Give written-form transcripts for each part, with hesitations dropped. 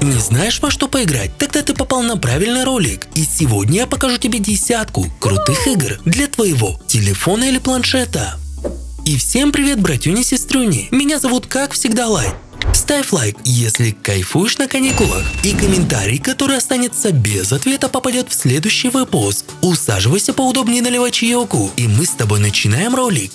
Не знаешь, во что поиграть? Тогда ты попал на правильный ролик. И сегодня я покажу тебе десятку крутых игр для твоего телефона или планшета. И всем привет, братюни, сестрюни. Меня зовут, как всегда, Лайт. Ставь лайк, если кайфуешь на каникулах. И комментарий, который останется без ответа, попадет в следующий выпуск. Усаживайся поудобнее, наливай чаёку, и мы с тобой начинаем ролик.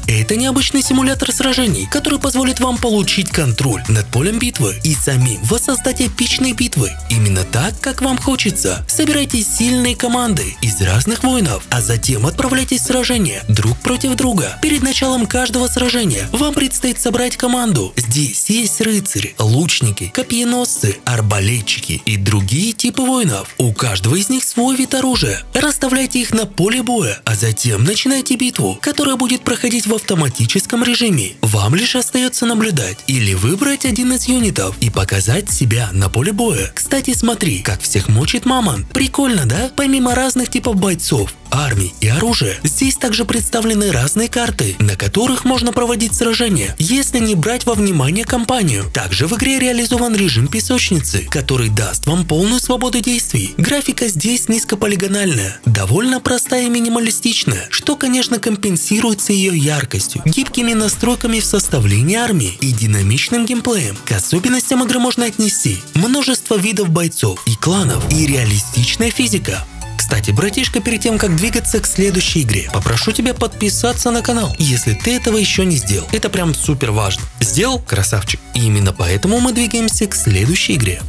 Это необычный симулятор сражений, который позволит вам получить контроль над полем битвы и самим воссоздать эпичные битвы. Именно так, как вам хочется. Собирайте сильные команды из разных воинов, а затем отправляйтесь в сражение друг против друга. Перед началом каждого сражения вам предстоит собрать команду. Здесь есть рыцари, лучники, копьеносцы, арбалетчики и другие типы воинов. У каждого из них свой вид оружия. Расставляйте их на поле боя, а затем начинайте битву, которая будет проходить в автоматическом режиме. Вам лишь остается наблюдать или выбрать один из юнитов и показать себя на поле боя. Кстати, смотри, как всех мочит Мамонт. Прикольно, да? Помимо разных типов бойцов, армий и оружия, здесь также представлены разные карты, на которых можно проводить сражения, если не брать во внимание кампанию. Также в игре реализован режим песочницы, который даст вам полную свободу действий. Графика здесь низкополигональная, довольно простая и минималистичная, что, конечно, компенсируется ее яркостью, гибкими настройками в составлении армии и динамичным геймплеем. К особенностям игры можно отнести множество видов бойцов и кланов и реалистичная физика. Кстати, братишка, перед тем, как двигаться к следующей игре, попрошу тебя подписаться на канал, если ты этого еще не сделал. Это прям супер важно. Сделал? Красавчик. И именно поэтому мы двигаемся к следующей игре.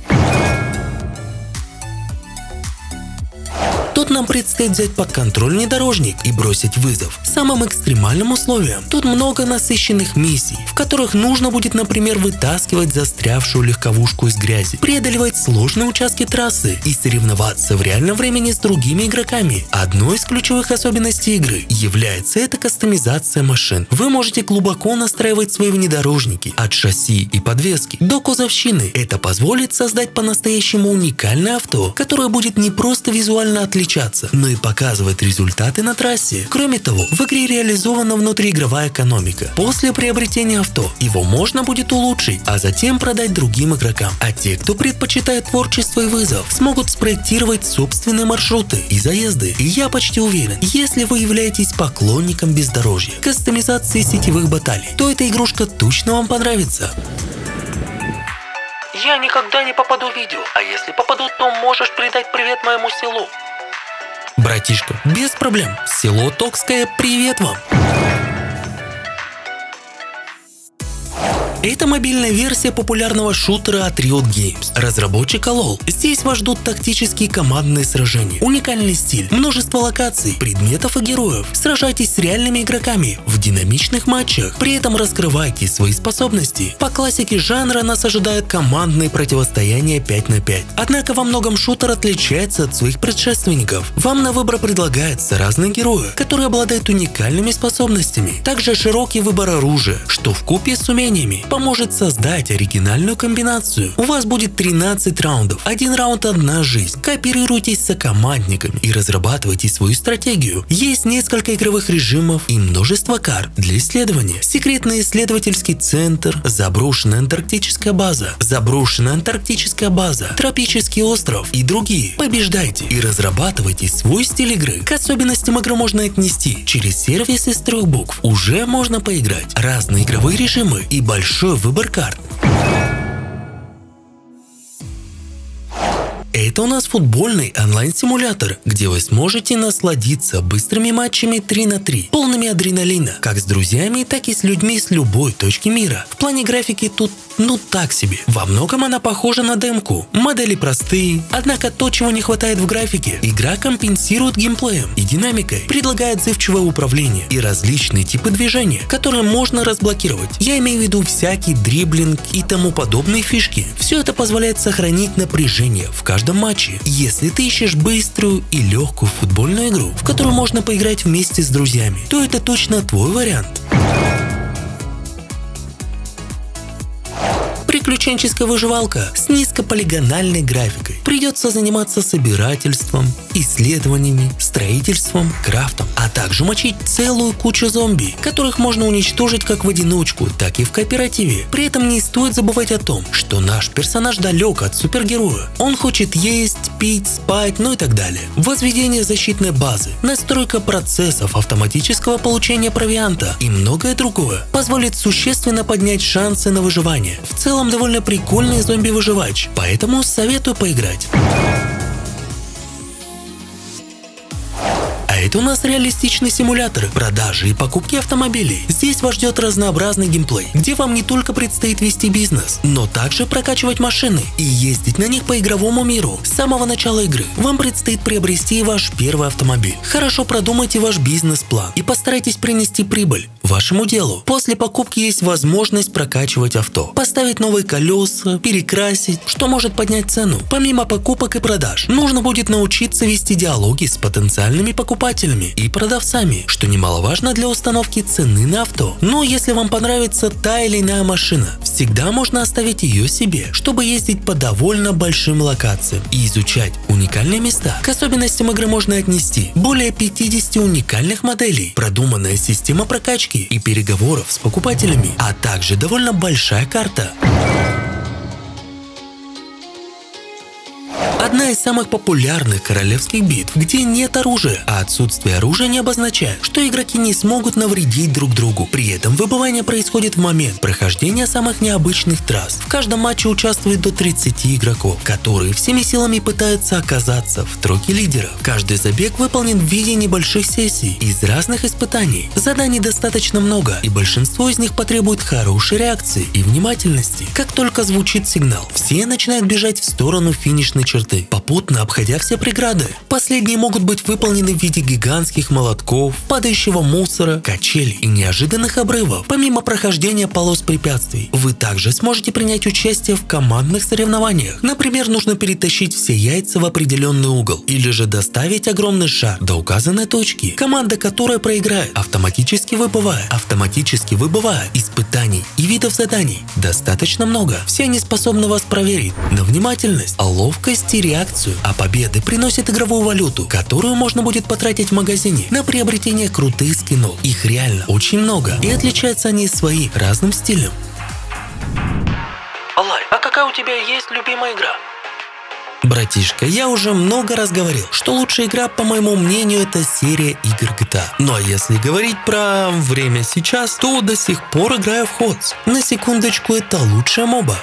Тут нам предстоит взять под контроль внедорожник и бросить вызов самым экстремальным условиям. Тут много насыщенных миссий, в которых нужно будет, например, вытаскивать застрявшую легковушку из грязи, преодолевать сложные участки трассы и соревноваться в реальном времени с другими игроками. Одной из ключевых особенностей игры является эта кастомизация машин. Вы можете глубоко настраивать свои внедорожники от шасси и подвески до кузовщины. Это позволит создать по-настоящему уникальное авто, которое будет не просто визуально отличаться, но и показывать результаты на трассе. Кроме того, в игре реализована внутриигровая экономика. После приобретения авто его можно будет улучшить, а затем продать другим игрокам. А те, кто предпочитает творчество и вызов, смогут спроектировать собственные маршруты и заезды. И я почти уверен, если вы являетесь поклонником бездорожья, кастомизации сетевых баталий, то эта игрушка точно вам понравится. Я никогда не попаду в видео, а если попаду, то можешь передать привет моему селу. Братишка, без проблем. Село Токское, привет вам. Это мобильная версия популярного шутера от Riot Games, разработчика LoL. Здесь вас ждут тактические командные сражения, уникальный стиль, множество локаций, предметов и героев. Сражайтесь с реальными игроками в динамичных матчах, при этом раскрывайте свои способности. По классике жанра нас ожидает командные противостояния 5 на 5. Однако во многом шутер отличается от своих предшественников. Вам на выбор предлагаются разные герои, которые обладают уникальными способностями. Также широкий выбор оружия, что вкупе с умениями поможет создать оригинальную комбинацию. У вас будет 13 раундов, один раунд одна жизнь. Кооперируйтесь с командниками и разрабатывайте свою стратегию. Есть несколько игровых режимов и множество карт для исследования. Секретный исследовательский центр, заброшенная антарктическая база, тропический остров и другие. Побеждайте и разрабатывайте свой стиль игры. К особенностям игры можно отнести через сервис из 3 букв. Уже можно поиграть. Разные игровые режимы и большой выбор карт. Это у нас футбольный онлайн-симулятор, где вы сможете насладиться быстрыми матчами 3 на 3, полными адреналина, как с друзьями, так и с людьми с любой точки мира. В плане графики тут так себе. Во многом она похожа на демку. Модели простые, однако то, чего не хватает в графике, игра компенсирует геймплеем и динамикой, предлагает отзывчивое управление и различные типы движения, которые можно разблокировать. Я имею в виду всякий дриблинг и тому подобные фишки. Все это позволяет сохранить напряжение в каждом матче. Если ты ищешь быструю и легкую футбольную игру, в которую можно поиграть вместе с друзьями, то это точно твой вариант. приключенческая выживалка с низкополигональной графикой. Придется заниматься собирательством, исследованиями, строительством, крафтом, а также мочить целую кучу зомби, которых можно уничтожить как в одиночку, так и в кооперативе. При этом не стоит забывать о том, что наш персонаж далек от супергероя. Он хочет есть, пить, спать, ну и так далее. Возведение защитной базы, настройка процессов автоматического получения провианта и многое другое позволит существенно поднять шансы на выживание. В целом довольно прикольный зомби-выживач, поэтому советую поиграть. А это у нас реалистичный симулятор продажи и покупки автомобилей. Здесь вас ждет разнообразный геймплей, где вам не только предстоит вести бизнес, но также прокачивать машины и ездить на них по игровому миру. С самого начала игры вам предстоит приобрести ваш первый автомобиль. Хорошо продумайте ваш бизнес-план и постарайтесь принести прибыль вашему делу. После покупки есть возможность прокачивать авто, поставить новые колеса, перекрасить, что может поднять цену. Помимо покупок и продаж, нужно будет научиться вести диалоги с потенциальными покупателями и продавцами, что немаловажно для установки цены на авто. Но если вам понравится та или иная машина, всегда можно оставить ее себе, чтобы ездить по довольно большим локациям и изучать уникальные места. К особенностям игры можно отнести более 50 уникальных моделей, продуманная система прокачки и переговоров с покупателями, а также довольно большая карта. Одна из самых популярных королевских битв, где нет оружия, а отсутствие оружия не обозначает, что игроки не смогут навредить друг другу. При этом выбывание происходит в момент прохождения самых необычных трасс. В каждом матче участвует до 30 игроков, которые всеми силами пытаются оказаться в тройке лидеров. Каждый забег выполнен в виде небольших сессий из разных испытаний. Заданий достаточно много, и большинство из них потребует хорошей реакции и внимательности. Как только звучит сигнал, все начинают бежать в сторону финишной черты, попутно обходя все преграды. Последние могут быть выполнены в виде гигантских молотков, падающего мусора, качелей и неожиданных обрывов. Помимо прохождения полос препятствий, вы также сможете принять участие в командных соревнованиях. Например, нужно перетащить все яйца в определенный угол, или же доставить огромный шар до указанной точки. Команда, которая проиграет, автоматически выбывает. Испытаний и видов заданий достаточно много. Все они способны вас проверить на внимательность, ловкость и реакцию, а победы приносят игровую валюту, которую можно будет потратить в магазине на приобретение крутых скинов. Их реально очень много, и отличаются они своим разным стилем. Алай, а какая у тебя есть любимая игра? Братишка, я уже много раз говорил, что лучшая игра, по моему мнению, это серия игр GTA. Ну а если говорить про время сейчас, то до сих пор играю в HOTS. На секундочку, это лучшая моба.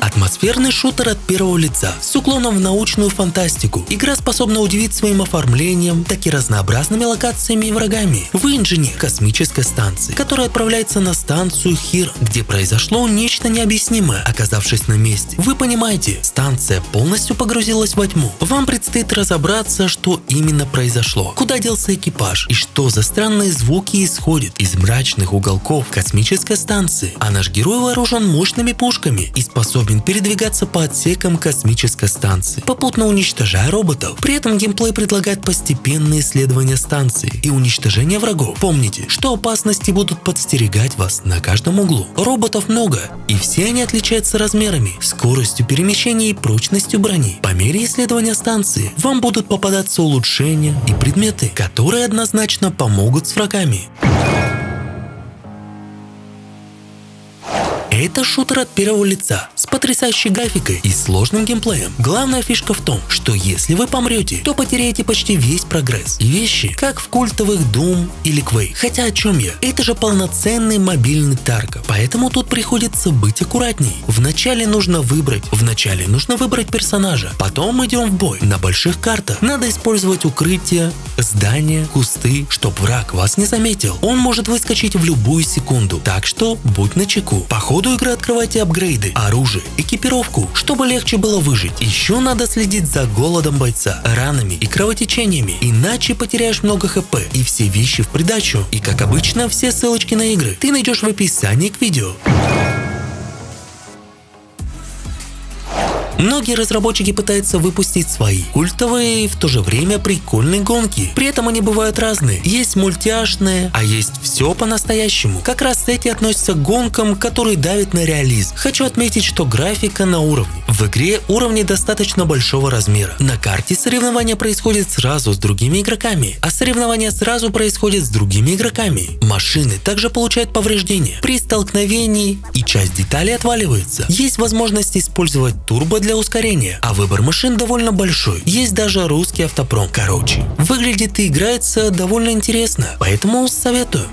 Атмосферный шутер от первого лица с уклоном в научную фантастику. Игра способна удивить своим оформлением, так и разнообразными локациями и врагами. Вы инженер космической станции, который отправляется на станцию Хир, где произошло нечто необъяснимое. Оказавшись на месте, вы понимаете, станция полностью погрузилась во тьму. Вам предстоит разобраться, что именно произошло, куда делся экипаж и что за странные звуки исходят из мрачных уголков космической станции. А наш герой вооружен мощными пушками и способен передвигаться по отсекам космической станции, попутно уничтожая роботов. При этом геймплей предлагает постепенное исследование станции и уничтожение врагов. Помните, что опасности будут подстерегать вас на каждом углу. Роботов много, и все они отличаются размерами, скоростью перемещения и прочностью брони. По мере исследования станции вам будут попадаться улучшения и предметы, которые однозначно помогут с врагами. Это шутер от первого лица с потрясающей графикой и сложным геймплеем. Главная фишка в том, что если вы помрете, то потеряете почти весь прогресс и вещи, как в культовых Doom или Quake. Хотя о чем я? Это же полноценный мобильный Тарков, поэтому тут приходится быть аккуратней. Вначале нужно выбрать персонажа, потом идем в бой. На больших картах надо использовать укрытия, здания, кусты, чтоб враг вас не заметил. Он может выскочить в любую секунду, так что будь начеку. По ходу игры открывайте апгрейды, оружие, экипировку, чтобы легче было выжить. Еще надо следить за голодом бойца, ранами и кровотечениями, иначе потеряешь много хп и все вещи в придачу. И как обычно, все ссылочки на игры ты найдешь в описании к видео. Многие разработчики пытаются выпустить свои культовые и в то же время прикольные гонки. При этом они бывают разные. Есть мультяшные, а есть все по-настоящему. Как раз эти относятся к гонкам, которые давят на реализм. Хочу отметить, что графика на уровне. В игре уровни достаточно большого размера. На карте соревнования происходят сразу с другими игроками, а соревнования сразу происходят с другими игроками. Машины также получают повреждения при столкновении, и часть деталей отваливается. Есть возможность использовать турбо для ускорения, а выбор машин довольно большой. Есть даже русский автопром. Короче, выглядит и играется довольно интересно, поэтому советую.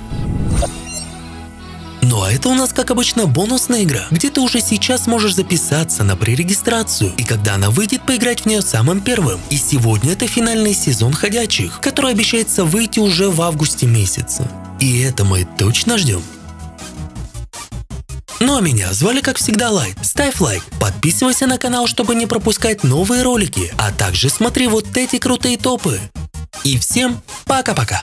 Ну а это у нас, как обычно, бонусная игра, где ты уже сейчас можешь записаться на пререгистрацию, и когда она выйдет, поиграть в нее самым первым. И сегодня это финальный сезон Ходячих, который обещается выйти уже в августе месяце. И это мы точно ждем. Ну а меня звали, как всегда, Лайт. Ставь лайк, подписывайся на канал, чтобы не пропускать новые ролики, а также смотри вот эти крутые топы. И всем пока-пока!